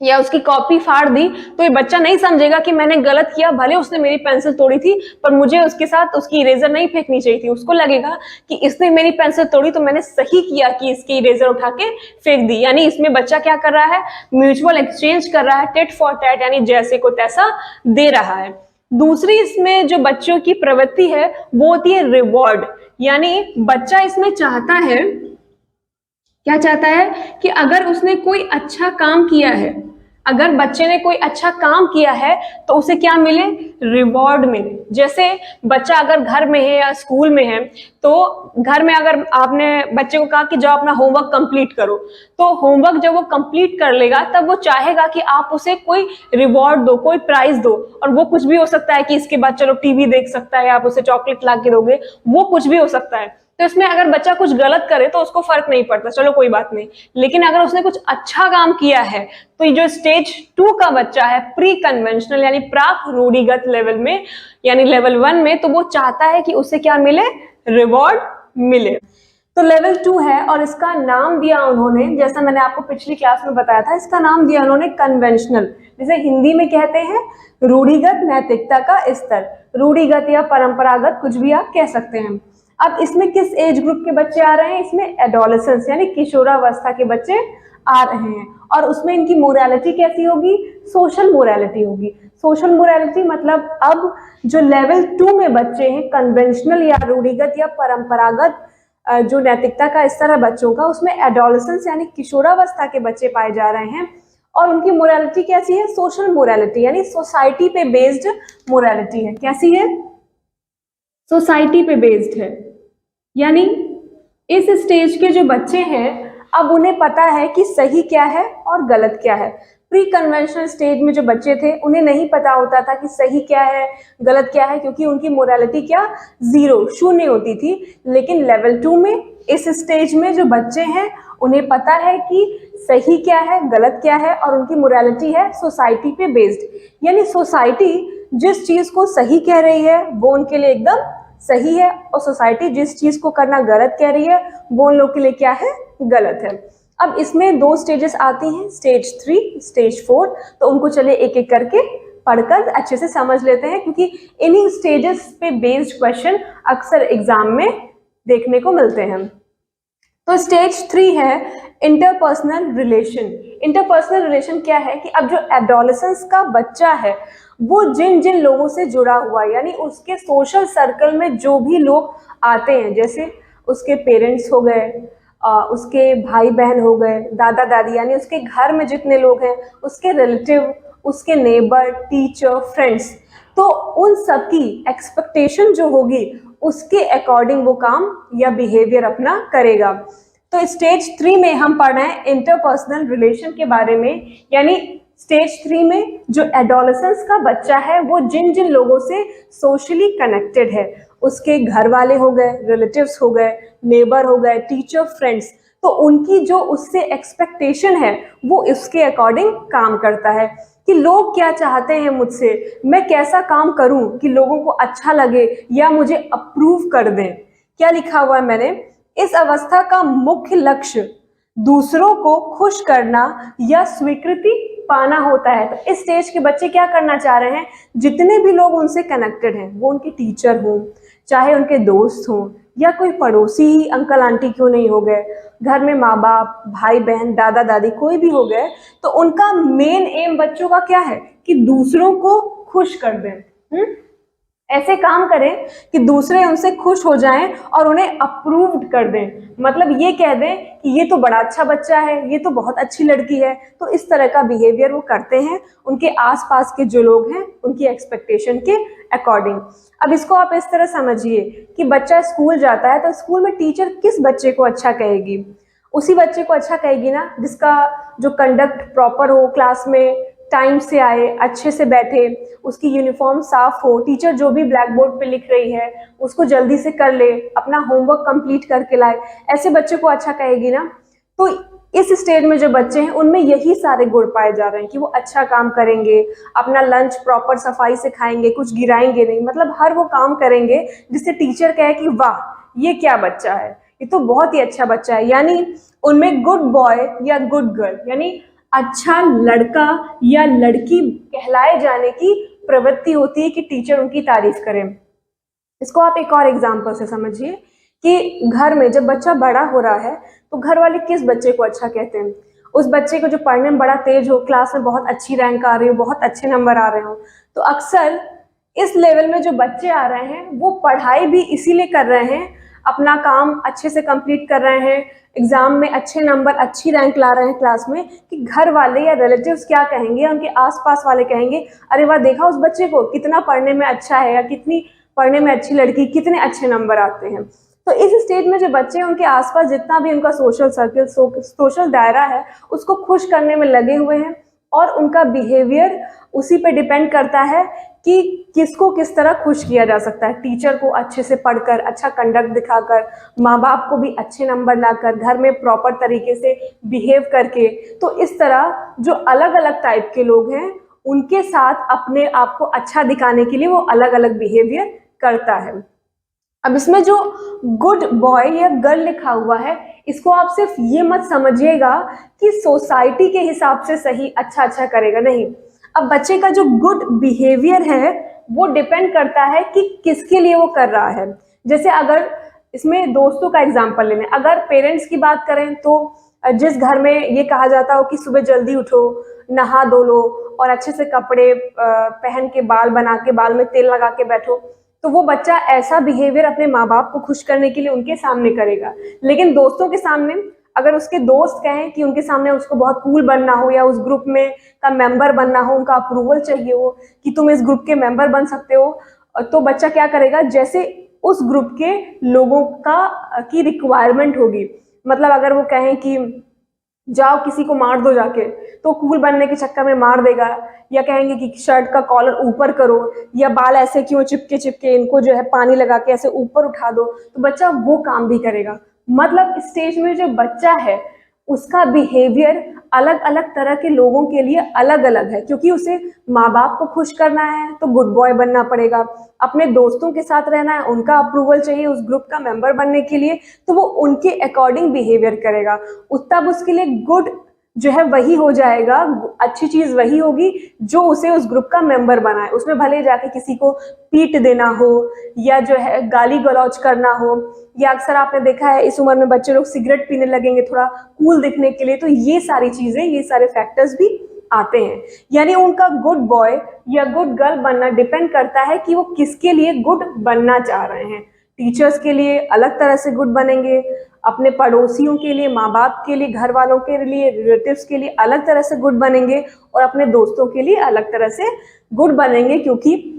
या उसकी कॉपी फाड़ दी, तो ये बच्चा नहीं समझेगा कि मैंने गलत किया, भले उसने मेरी पेंसिल तोड़ी थी पर मुझे उसके साथ उसकी इरेजर नहीं फेंकनी चाहिए थी। उसको लगेगा कि इसने मेरी पेंसिल तोड़ी तो मैंने सही किया कि इसकी इरेजर उठा के फेंक दी। यानी इसमें बच्चा क्या कर रहा है, म्यूचुअल एक्सचेंज कर रहा है, टेट फॉर टैट, यानी जैसे को तैसा दे रहा है। दूसरी इसमें जो बच्चों की प्रवृत्ति है वो होती है रिवॉर्ड, यानी बच्चा इसमें चाहता है, क्या चाहता है कि अगर उसने कोई अच्छा काम किया है, अगर बच्चे ने कोई अच्छा काम किया है तो उसे क्या मिले, रिवॉर्ड मिले। जैसे बच्चा अगर घर में है या स्कूल में है, तो घर में अगर आपने बच्चे को कहा कि जाओ अपना होमवर्क कंप्लीट करो, तो होमवर्क जब वो कंप्लीट कर लेगा तब वो चाहेगा कि आप उसे कोई रिवॉर्ड दो, कोई प्राइज दो। और वो कुछ भी हो सकता है कि इसके बाद चलो टीवी देख सकता है, आप उसे चॉकलेट ला के दोगे, वो कुछ भी हो सकता है। तो इसमें अगर बच्चा कुछ गलत करे तो उसको फर्क नहीं पड़ता, चलो कोई बात नहीं, लेकिन अगर उसने कुछ अच्छा काम किया है तो ये जो स्टेज 2 का बच्चा है, प्री कन्वेंशनल यानी प्राक रूढ़िगत लेवल में, यानी लेवल 1 में, तो वो चाहता है कि उसे क्या मिले, रिवॉर्ड मिले। तो लेवल 2 है और इसका नाम दिया उन्होंने, जैसा मैंने आपको पिछली क्लास में बताया था, इसका नाम दिया उन्होंने कन्वेंशनल, जिसे हिंदी में कहते हैं रूढ़िगत नैतिकता का स्तर। रूढ़िगत या परंपरागत कुछ भी आप कह सकते हैं। अब इसमें किस एज ग्रुप के बच्चे आ रहे हैं, इसमें एडोलेसेंस यानी किशोरावस्था के बच्चे आ रहे हैं। और उसमें इनकी मोरालिटी कैसी होगी, सोशल मोरालिटी होगी। सोशल मोरालिटी मतलब अब जो लेवल 2 में बच्चे हैं, कन्वेंशनल या रूढ़िगत या परंपरागत जो नैतिकता का स्तर है बच्चों का, उसमें एडोलेसेंस यानी किशोरावस्था के बच्चे पाए जा रहे हैं। और उनकी मोरालिटी कैसी है, सोशल मोरालिटी यानी सोसाइटी पे बेस्ड मोरालिटी है। कैसी है, सोसाइटी पे बेस्ड है। यानी इस स्टेज के जो बच्चे हैं अब उन्हें पता है कि सही क्या है और गलत क्या है। प्री कन्वेंशनल स्टेज में जो बच्चे थे उन्हें नहीं पता होता था कि सही क्या है गलत क्या है, क्योंकि उनकी मोरालिटी क्या, जीरो, शून्य होती थी। लेकिन लेवल 2 में इस स्टेज में जो बच्चे हैं उन्हें पता है कि सही क्या है गलत क्या है, और उनकी मोरालिटी है सोसाइटी पे बेस्ड। यानी सोसाइटी जिस चीज को सही कह रही है वो उनके लिए एकदम सही है, और सोसाइटी जिस चीज को करना गलत कह रही है वो उन लोग के लिए क्या है, गलत है। अब इसमें 2 स्टेजेस आती हैं, स्टेज 3, स्टेज 4। तो उनको चलिए एक एक करके पढ़कर अच्छे से समझ लेते हैं, क्योंकि इन्हीं स्टेजेस पे बेस्ड क्वेश्चन अक्सर एग्जाम में देखने को मिलते हैं। तो स्टेज 3 है इंटरपर्सनल रिलेशन। इंटरपर्सनल रिलेशन क्या है कि अब जो एडोलेसेंस का बच्चा है वो जिन जिन लोगों से जुड़ा हुआ है, यानी उसके सोशल सर्कल में जो भी लोग आते हैं, जैसे उसके पेरेंट्स हो गए, उसके भाई बहन हो गए, दादा दादी, यानी उसके घर में जितने लोग हैं, उसके रिलेटिव, उसके नेबर, टीचर, फ्रेंड्स, तो उन सबकी एक्सपेक्टेशन जो होगी उसके अकॉर्डिंग वो काम या बिहेवियर अपना करेगा। तो स्टेज 3 में हम पढ़ रहे हैं इंटरपर्सनल रिलेशन के बारे में। यानी स्टेज 3 में जो एडोलेसेंस का बच्चा है वो जिन जिन लोगों से सोशली कनेक्टेड है, उसके घर वाले हो गए, रिलेटिव्स हो गए, नेबर हो गए, टीचर, फ्रेंड्स, तो उनकी जो उससे एक्सपेक्टेशन है वो इसके अकॉर्डिंग काम करता है कि लोग क्या चाहते हैं मुझसे, मैं कैसा काम करूं कि लोगों को अच्छा लगे या मुझे अप्रूव कर दें। क्या लिखा हुआ है मैंने, इस अवस्था का मुख्य लक्ष्य दूसरों को खुश करना या स्वीकृति पाना होता है। तो इस स्टेज के बच्चे क्या करना चाह रहे हैं, जितने भी लोग उनसे कनेक्टेड हैं, वो उनके टीचर हों, चाहे उनके दोस्त हों, या कोई पड़ोसी ही अंकल आंटी क्यों नहीं हो गए, घर में माँ बाप, भाई बहन, दादा दादी कोई भी हो गए, तो उनका मेन एम बच्चों का क्या है कि दूसरों को खुश कर दें। ऐसे काम करें कि दूसरे उनसे खुश हो जाएं और उन्हें अप्रूव्ड कर दें, मतलब ये कह दें कि ये तो बड़ा अच्छा बच्चा है, ये तो बहुत अच्छी लड़की है। तो इस तरह का बिहेवियर वो करते हैं उनके आसपास के जो लोग हैं उनकी एक्सपेक्टेशन के अकॉर्डिंग। अब इसको आप इस तरह समझिए कि बच्चा स्कूल जाता है तो स्कूल में टीचर किस बच्चे को अच्छा कहेगी, उसी बच्चे को अच्छा कहेगी ना जिसका जो कंडक्ट प्रॉपर हो, क्लास में टाइम से आए, अच्छे से बैठे, उसकी यूनिफॉर्म साफ हो, टीचर जो भी ब्लैक बोर्ड पे लिख रही है उसको जल्दी से कर ले, अपना होमवर्क कंप्लीट करके लाए, ऐसे बच्चे को अच्छा कहेगी ना। तो इस स्टेज में जो बच्चे हैं उनमें यही सारे गुण पाए जा रहे हैं कि वो अच्छा काम करेंगे, अपना लंच प्रॉपर सफाई से खाएंगे, कुछ गिराएंगे नहीं, मतलब हर वो काम करेंगे जिससे टीचर कहे कि वाह ये क्या बच्चा है, ये तो बहुत ही अच्छा बच्चा है। यानी उनमें गुड बॉय या गुड गर्ल, यानी अच्छा लड़का या लड़की कहलाए जाने की प्रवृत्ति होती है कि टीचर उनकी तारीफ करें। इसको आप एक और एग्जाम्पल से समझिए कि घर में जब बच्चा बड़ा हो रहा है तो घर वाले किस बच्चे को अच्छा कहते हैं? उस बच्चे को जो पढ़ने में बड़ा तेज हो, क्लास में बहुत अच्छी रैंक आ रही हो, बहुत अच्छे नंबर आ रहे हो। तो अक्सर इस लेवल में जो बच्चे आ रहे हैं वो पढ़ाई भी इसीलिए कर रहे हैं, अपना काम अच्छे से कंप्लीट कर रहे हैं, एग्जाम में अच्छे नंबर, अच्छी रैंक ला रहे हैं क्लास में, कि घर वाले या रिलेटिव्स क्या कहेंगे, या उनके आसपास वाले कहेंगे, अरे वाह देखा उस बच्चे को कितना पढ़ने में अच्छा है, या कितनी पढ़ने में अच्छी लड़की, कितने अच्छे नंबर आते हैं। तो इस स्टेज में जो बच्चे उनके आसपास जितना भी उनका सोशल सर्कल, सोशल दायरा है, उसको खुश करने में लगे हुए हैं, और उनका बिहेवियर उसी पे डिपेंड करता है कि किसको किस तरह खुश किया जा सकता है। टीचर को अच्छे से पढ़कर, अच्छा कंडक्ट दिखाकर, माँ बाप को भी अच्छे नंबर लाकर, घर में प्रॉपर तरीके से बिहेव करके। तो इस तरह जो अलग अलग टाइप के लोग हैं उनके साथ अपने आप को अच्छा दिखाने के लिए वो अलग अलग बिहेवियर करता है। अब इसमें जो गुड बॉय या गर्ल लिखा हुआ है, इसको आप सिर्फ ये मत समझिएगा कि सोसाइटी के हिसाब से सही अच्छा करेगा, नहीं। अब बच्चे का जो गुड बिहेवियर है वो डिपेंड करता है कि किसके लिए वो कर रहा है। जैसे अगर इसमें दोस्तों का एग्जाम्पल ले लें, अगर पेरेंट्स की बात करें तो जिस घर में ये कहा जाता हो कि सुबह जल्दी उठो, नहा धो लो और अच्छे से कपड़े पहन के, बाल बना के, बाल में तेल लगा के बैठो, तो वो बच्चा ऐसा बिहेवियर अपने माँ बाप को खुश करने के लिए उनके सामने करेगा। लेकिन दोस्तों के सामने अगर उसके दोस्त कहें कि उनके सामने उसको बहुत कूल बनना हो या उस ग्रुप में का मेंबर बनना हो, उनका अप्रूवल चाहिए हो कि तुम इस ग्रुप के मेंबर बन सकते हो, तो बच्चा क्या करेगा, जैसे उस ग्रुप के लोगों की रिक्वायरमेंट होगी। मतलब अगर वो कहें कि जाओ किसी को मार दो जाके, तो कूल बनने के चक्कर में मार देगा। या कहेंगे कि शर्ट का कॉलर ऊपर करो, या बाल ऐसे क्यों चिपके चिपके, इनको जो है पानी लगा के ऐसे ऊपर उठा दो, तो बच्चा वो काम भी करेगा। मतलब स्टेज में जो बच्चा है उसका बिहेवियर अलग अलग तरह के लोगों के लिए अलग अलग है, क्योंकि उसे माँ बाप को खुश करना है तो गुड बॉय बनना पड़ेगा, अपने दोस्तों के साथ रहना है, उनका अप्रूवल चाहिए उस ग्रुप का मेंबर बनने के लिए, तो वो उनके अकॉर्डिंग बिहेवियर करेगा। तब उसके लिए गुड जो है वही हो जाएगा, अच्छी चीज वही होगी जो उसे उस ग्रुप का मेंबर बनाए। उसमें भले जाके किसी को पीट देना हो, या जो है गाली गलौज करना हो, या अक्सर आपने देखा है इस उम्र में बच्चे लोग सिगरेट पीने लगेंगे थोड़ा कूल दिखने के लिए, तो ये सारी चीजें, ये सारे फैक्टर्स भी आते हैं। यानी उनका गुड बॉय या गुड गर्ल बनना डिपेंड करता है कि वो किसके लिए गुड बनना चाह रहे हैं। टीचर्स के लिए अलग तरह से गुड बनेंगे, अपने पड़ोसियों के लिए, माँ बाप के लिए, घर वालों के लिए, रिलेटिव्स के लिए अलग तरह से गुड बनेंगे, और अपने दोस्तों के लिए अलग तरह से गुड बनेंगे। क्योंकि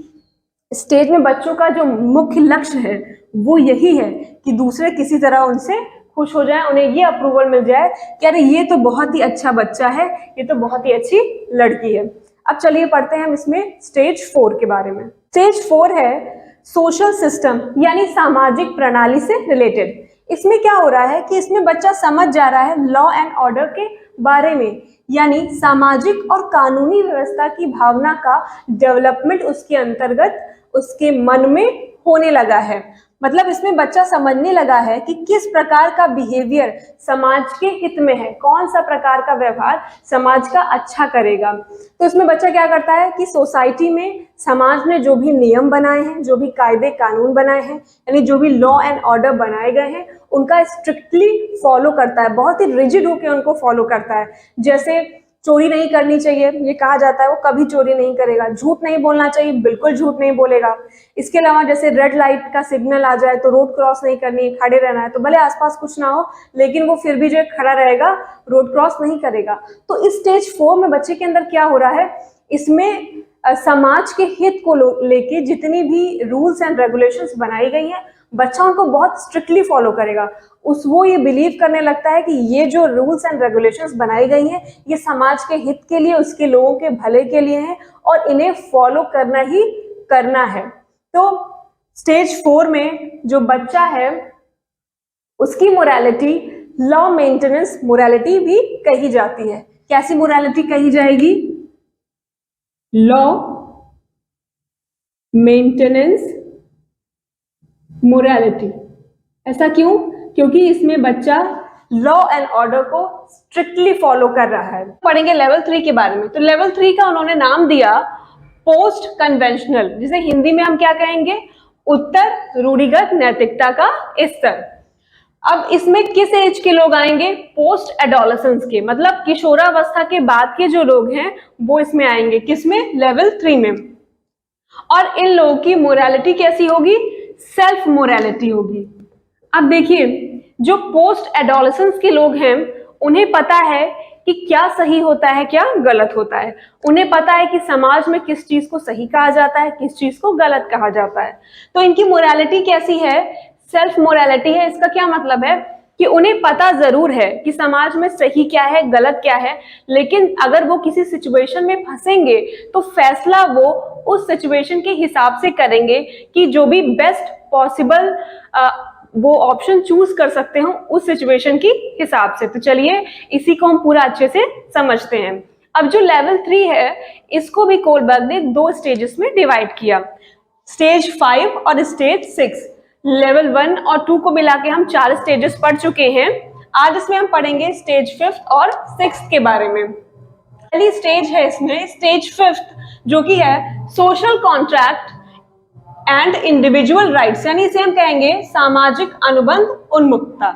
स्टेज में बच्चों का जो मुख्य लक्ष्य है वो यही है कि दूसरे किसी तरह उनसे खुश हो जाए, उन्हें ये अप्रूवल मिल जाए कि अरे ये तो बहुत ही अच्छा बच्चा है, ये तो बहुत ही अच्छी लड़की है। अब चलिए पढ़ते हैं हम इसमें स्टेज 4 के बारे में। स्टेज 4 है सोशल सिस्टम, यानी सामाजिक प्रणाली से रिलेटेड। इसमें क्या हो रहा है कि इसमें बच्चा समझ जा रहा है लॉ एंड ऑर्डर के बारे में, यानी सामाजिक और कानूनी व्यवस्था की भावना का डेवलपमेंट उसके अंतर्गत उसके मन में होने लगा है। मतलब इसमें बच्चा समझने लगा है कि किस प्रकार का बिहेवियर समाज के हित में है, कौन सा प्रकार का व्यवहार समाज का अच्छा करेगा। तो इसमें बच्चा क्या करता है कि सोसाइटी में, समाज ने जो भी नियम बनाए हैं, जो भी कायदे कानून बनाए हैं, यानी जो भी लॉ एंड ऑर्डर बनाए गए हैं, उनका स्ट्रिक्टली फॉलो करता है, बहुत ही रिजिड होकर उनको फॉलो करता है। जैसे चोरी नहीं करनी चाहिए, ये कहा जाता है, वो कभी चोरी नहीं करेगा। झूठ नहीं बोलना चाहिए, बिल्कुल झूठ नहीं बोलेगा। इसके अलावा जैसे रेड लाइट का सिग्नल आ जाए तो रोड क्रॉस नहीं करनी है, खड़े रहना है, तो भले आसपास कुछ ना हो लेकिन वो फिर भी जो खड़ा रहेगा, रोड क्रॉस नहीं करेगा। तो इस स्टेज 4 में बच्चे के अंदर क्या हो रहा है, इसमें समाज के हित को लेके जितनी भी रूल्स एंड रेगुलेशंस बनाई गई हैं, बच्चा उनको बहुत स्ट्रिक्टली फॉलो करेगा। वो ये बिलीव करने लगता है कि ये जो रूल्स एंड रेगुलेशंस बनाई गई हैं ये समाज के हित के लिए, उसके लोगों के भले के लिए हैं, और इन्हें फॉलो करना ही करना है। तो स्टेज 4 में जो बच्चा है उसकी मोरालिटी लॉ मेंटेनेंस मोरालिटी भी कही जाती है। कैसी मोरालिटी कही जाएगी? Law maintenance morality. ऐसा क्यों? क्योंकि इसमें बच्चा लॉ एंड ऑर्डर को स्ट्रिक्टली फॉलो कर रहा है। पढ़ेंगे लेवल 3 के बारे में। तो लेवल 3 का उन्होंने नाम दिया पोस्ट कन्वेंशनल, जिसे हिंदी में हम क्या कहेंगे, उत्तर रूढ़िगत नैतिकता का स्तर। अब इसमें किस एज के लोग आएंगे, पोस्ट एडोलेसेंस के, मतलब किशोरावस्था के बाद के जो लोग हैं वो इसमें आएंगे। किसमें, लेवल 3 में। और इन लोगों की मोरालिटी कैसी होगी, सेल्फ मोरालिटी होगी। अब देखिए, जो पोस्ट एडोलेसेंस के लोग हैं उन्हें पता है कि क्या सही होता है, क्या गलत होता है। उन्हें पता है कि समाज में किस चीज को सही कहा जाता है, किस चीज को गलत कहा जाता है। तो इनकी मोरालिटी कैसी है, सेल्फ मोरालिटी है। इसका क्या मतलब है कि उन्हें पता जरूर है कि समाज में सही क्या है, गलत क्या है, लेकिन अगर वो किसी सिचुएशन में फंसेंगे तो फैसला वो उस सिचुएशन के हिसाब से करेंगे कि जो भी बेस्ट पॉसिबल वो ऑप्शन चूज कर सकते हो उस सिचुएशन की हिसाब से। तो चलिए इसी को हम पूरा अच्छे से समझते हैं। अब जो लेवल 3 है इसको भी कोलबर्ग ने 2 स्टेजेस में डिवाइड किया, स्टेज 5 और स्टेज 6। लेवल 1 और 2 को मिला के हम 4 स्टेजेस पढ़ चुके हैं। आज इसमें हम पढ़ेंगे स्टेज 5 और 6 के बारे में। पहली स्टेज है इसमें स्टेज 5, जो कि है social contract and individual rights, यानी इसे हम कहेंगे सामाजिक अनुबंध उन्मुक्तता।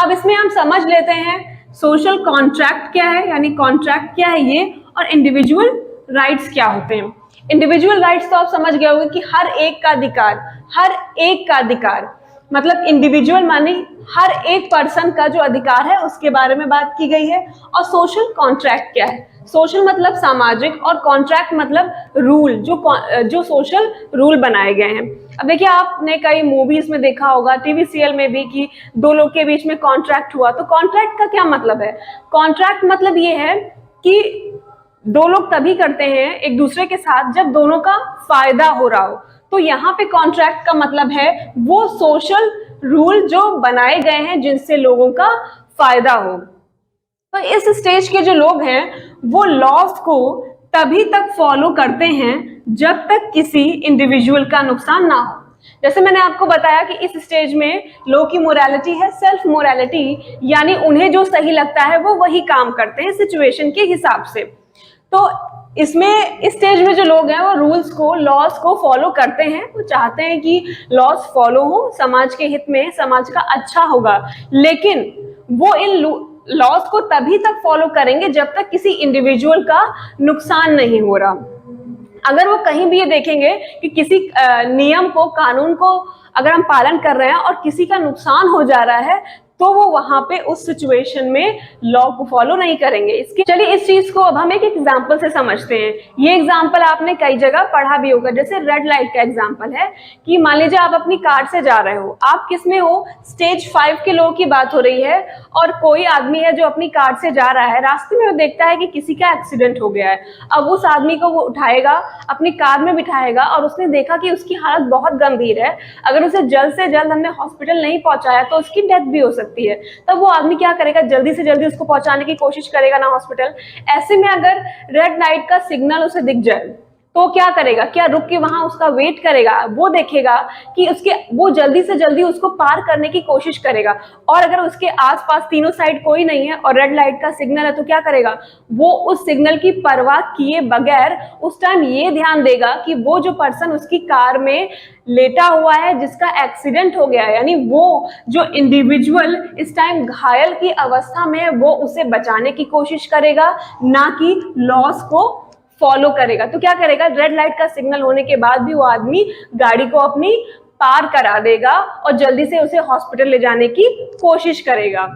अब इसमें हम समझ लेते हैं सोशल कॉन्ट्रैक्ट क्या है, यानी कॉन्ट्रैक्ट क्या है ये, और इंडिविजुअल राइट्स क्या होते हैं। इंडिविजुअल राइट्स तो आप समझ गए होंगे कि हर एक का अधिकार, हर एक का अधिकार, मतलब इंडिविजुअल माने हर एक पर्सन का जो अधिकार है उसके बारे में बात की गई है। और सोशल कॉन्ट्रैक्ट क्या है, सोशल मतलब सामाजिक और कॉन्ट्रैक्ट मतलब रूल, जो सोशल रूल बनाए गए हैं। अब देखिए, आपने कई मूवीज में देखा होगा, टीवी सीरियल में भी, कि 2 लोग के बीच में कॉन्ट्रैक्ट हुआ। तो कॉन्ट्रैक्ट का क्या मतलब है, कॉन्ट्रैक्ट मतलब ये है कि 2 लोग तभी करते हैं एक दूसरे के साथ जब दोनों का फायदा हो रहा हो। तो यहाँ पे कॉन्ट्रैक्ट का मतलब है वो सोशल रूल जो बनाए गए हैं जिनसे लोगों का फायदा हो। तो इस स्टेज के जो लोग हैं वो लॉज को तभी तक फॉलो करते हैं जब तक किसी इंडिविजुअल का नुकसान ना हो। जैसे मैंने आपको बताया कि इस स्टेज में लोगों की मोरालिटी है सेल्फ मोरालिटी, यानी उन्हें जो सही लगता है वो वही काम करते हैं सिचुएशन के हिसाब से। तो इसमें इस स्टेज में जो लोग हैं वो रूल्स को, लॉज को फॉलो करते हैं। वो चाहते हैं कि लॉज फॉलो हो, समाज के हित में, समाज का अच्छा होगा, लेकिन वो इन लॉज को तभी तक फॉलो करेंगे जब तक किसी इंडिविजुअल का नुकसान नहीं हो रहा। अगर वो कहीं भी ये देखेंगे कि किसी नियम को, कानून को अगर हम पालन कर रहे हैं और किसी का नुकसान हो जा रहा है, तो वो वहां पे उस सिचुएशन में लॉ को फॉलो नहीं करेंगे। इसके चलिए इस चीज को अब हम एक एग्जांपल से समझते हैं। ये एग्जांपल आपने कई जगह पढ़ा भी होगा। जैसे रेड लाइट का एग्जांपल है कि मान लीजिए आप अपनी कार से जा रहे हो, आप किस में हो, स्टेज 5 के लोगों की बात हो रही है, और कोई आदमी है जो अपनी कार से जा रहा है, रास्ते में वो देखता है कि किसी का एक्सीडेंट हो गया है। अब उस आदमी को वो उठाएगा, अपनी कार में बिठाएगा, और उसने देखा कि उसकी हालत बहुत गंभीर है, अगर उसे जल्द से जल्द हमने हॉस्पिटल नहीं पहुंचाया तो उसकी डेथ भी हो सकती है। तब वो आदमी क्या करेगा, जल्दी से जल्दी उसको पहुंचाने की कोशिश करेगा ना हॉस्पिटल। ऐसे में अगर रेड लाइट का सिग्नल उसे दिख जाए तो क्या करेगा, क्या रुक के वहां उसका वेट करेगा, वो देखेगा कि वो जल्दी से जल्दी उसको पार करने की कोशिश करेगा। और अगर उसके आसपास तीनों साइड कोई नहीं है और रेड लाइट का सिग्नल है तो क्या करेगा, वो उस सिग्नल की परवाह किए बगैर उस टाइम ये ध्यान देगा कि वो जो पर्सन उसकी कार में लेटा हुआ है, जिसका एक्सीडेंट हो गया है, यानी वो जो इंडिविजुअल इस टाइम घायल की अवस्था में, वो उसे बचाने की कोशिश करेगा, ना कि लॉस को फॉलो करेगा। तो क्या करेगा, रेड लाइट का सिग्नल होने के बाद भी वो आदमी गाड़ी को अपनी पार करा देगा और जल्दी से उसे हॉस्पिटल ले जाने की कोशिश करेगा।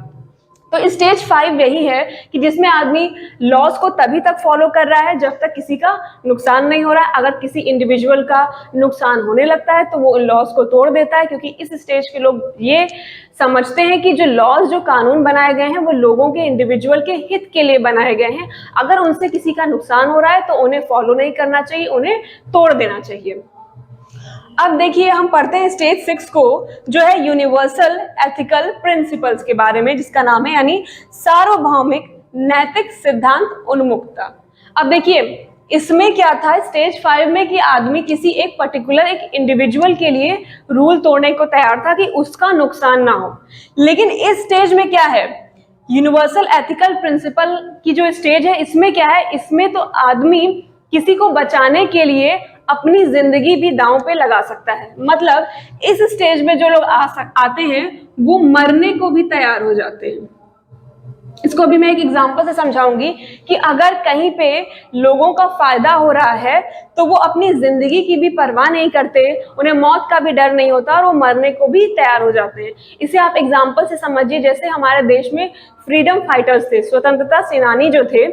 तो स्टेज 5 यही है कि जिसमें आदमी लॉज को तभी तक फॉलो कर रहा है जब तक किसी का नुकसान नहीं हो रहा है। अगर किसी इंडिविजुअल का नुकसान होने लगता है तो वो लॉज को तोड़ देता है, क्योंकि इस स्टेज के लोग ये समझते हैं कि जो लॉज, जो कानून बनाए गए हैं वो लोगों के, इंडिविजुअल के हित के लिए बनाए गए हैं। अगर उनसे किसी का नुकसान हो रहा है तो उन्हें फॉलो नहीं करना चाहिए, उन्हें तोड़ देना चाहिए। अब देखिए हम पढ़ते हैं स्टेज 6 को, जो है यूनिवर्सल एथिकल प्रिंसिपल्स के बारे में, जिसका नाम है यानी सार्वभौमिक नैतिक सिद्धांत उन्मुक्तता। अब देखिए इसमें क्या था स्टेज 5 में कि आदमी किसी एक पर्टिकुलर, एक इंडिविजुअल के लिए रूल तोड़ने को तैयार था कि उसका नुकसान ना हो। लेकिन इस स्टेज में क्या है, यूनिवर्सल एथिकल प्रिंसिपल की जो स्टेज है, इसमें क्या है, इसमें तो आदमी किसी को बचाने के लिए अपनी जिंदगी भी दांव पे लगा सकता है। मतलब इस स्टेज में जो लोग आते हैं वो मरने को भी तैयार हो जाते हैं। इसको अभी मैं एक एग्जांपल से समझाऊंगी कि अगर कहीं पे लोगों का फायदा हो रहा है तो वो अपनी जिंदगी की भी परवाह नहीं करते, उन्हें मौत का भी डर नहीं होता और वो मरने को भी तैयार हो जाते हैं। इसे आप एग्जांपल से समझिए, जैसे हमारे देश में फ्रीडम फाइटर्स थे, स्वतंत्रता सेनानी जो थे,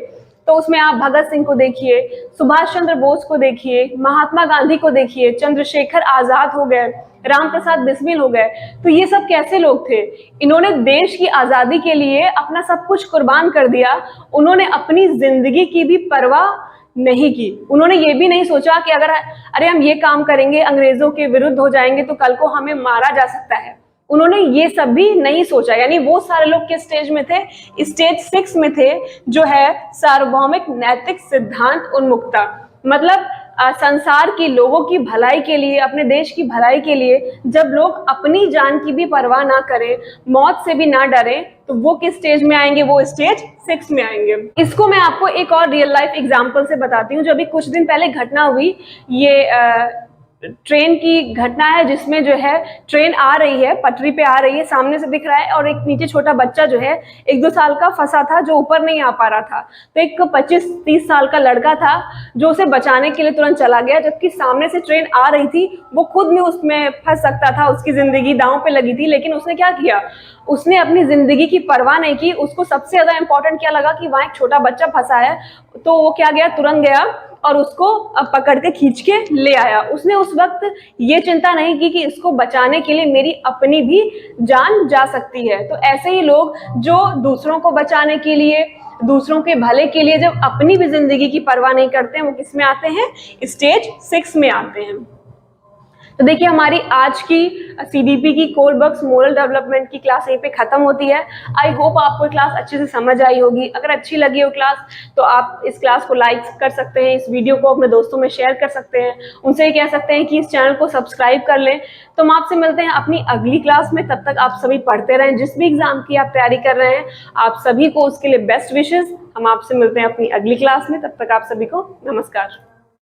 तो उसमें आप भगत सिंह को देखिए, सुभाष चंद्र बोस को देखिए, महात्मा गांधी को देखिए, चंद्रशेखर आजाद हो गए, राम प्रसाद बिस्मिल हो गए। तो ये सब कैसे लोग थे? इन्होंने देश की आजादी के लिए अपना सब कुछ कुर्बान कर दिया। उन्होंने अपनी जिंदगी की भी परवाह नहीं की। उन्होंने ये भी नहीं सोचा कि अगर अरे हम ये काम करेंगे अंग्रेजों के विरुद्ध हो जाएंगे तो कल को हमें मारा जा सकता है। उन्होंने ये सब भी नहीं सोचा। यानी वो सारे लोग किस स्टेज में थे? स्टेज 6 में थे, जो है सार्वभौमिक नैतिक सिद्धांत उन्मुक्ता। मतलब संसार की लोगों की भलाई के लिए, अपने देश की भलाई के लिए जब लोग अपनी जान की भी परवाह ना करें, मौत से भी ना डरें, तो वो किस स्टेज में आएंगे? वो स्टेज 6 में आएंगे। इसको मैं आपको एक और रियल लाइफ एग्जांपल से बताती हूँ। जो अभी कुछ दिन पहले घटना हुई, ये ट्रेन की घटना है, जिसमें जो है ट्रेन आ रही है, पटरी पे आ रही है, सामने से दिख रहा है, और एक नीचे छोटा बच्चा जो है 1-2 साल का फंसा था, जो ऊपर नहीं आ पा रहा था। तो एक 25-30 साल का लड़का था जो उसे बचाने के लिए तुरंत चला गया, जबकि सामने से ट्रेन आ रही थी, वो खुद में उसमें फंस सकता था, उसकी जिंदगी दांव पे लगी थी। लेकिन उसने क्या किया? उसने अपनी जिंदगी की परवाह नहीं की। उसको सबसे ज्यादा इंपॉर्टेंट क्या लगा कि वहां एक छोटा बच्चा फंसा है, तो वो क्या गया, तुरंत गया और उसको पकड़ के खींच के ले आया। उसने उस वक्त ये चिंता नहीं की कि इसको बचाने के लिए मेरी अपनी भी जान जा सकती है। तो ऐसे ही लोग जो दूसरों को बचाने के लिए, दूसरों के भले के लिए जब अपनी भी जिंदगी की परवाह नहीं करते हैं, वो किस में आते हैं? स्टेज 6 में आते हैं। तो देखिए, हमारी आज की सीडीपी की कोलबर्ग्स मोरल डेवलपमेंट की क्लास यहीं पे खत्म होती है। आई होप आपको क्लास अच्छे से समझ आई होगी। अगर अच्छी लगी हो क्लास तो आप इस क्लास को लाइक कर सकते हैं, इस वीडियो को अपने दोस्तों में शेयर कर सकते हैं, उनसे ही कह सकते हैं कि इस चैनल को सब्सक्राइब कर लें। तो हम आपसे मिलते हैं अपनी अगली क्लास में। तब तक आप सभी पढ़ते रहें, जिस भी एग्जाम की आप तैयारी कर रहे हैं, आप सभी को उसके लिए बेस्ट विशेस। हम आपसे मिलते हैं अपनी अगली क्लास में। तब तक आप सभी को नमस्कार।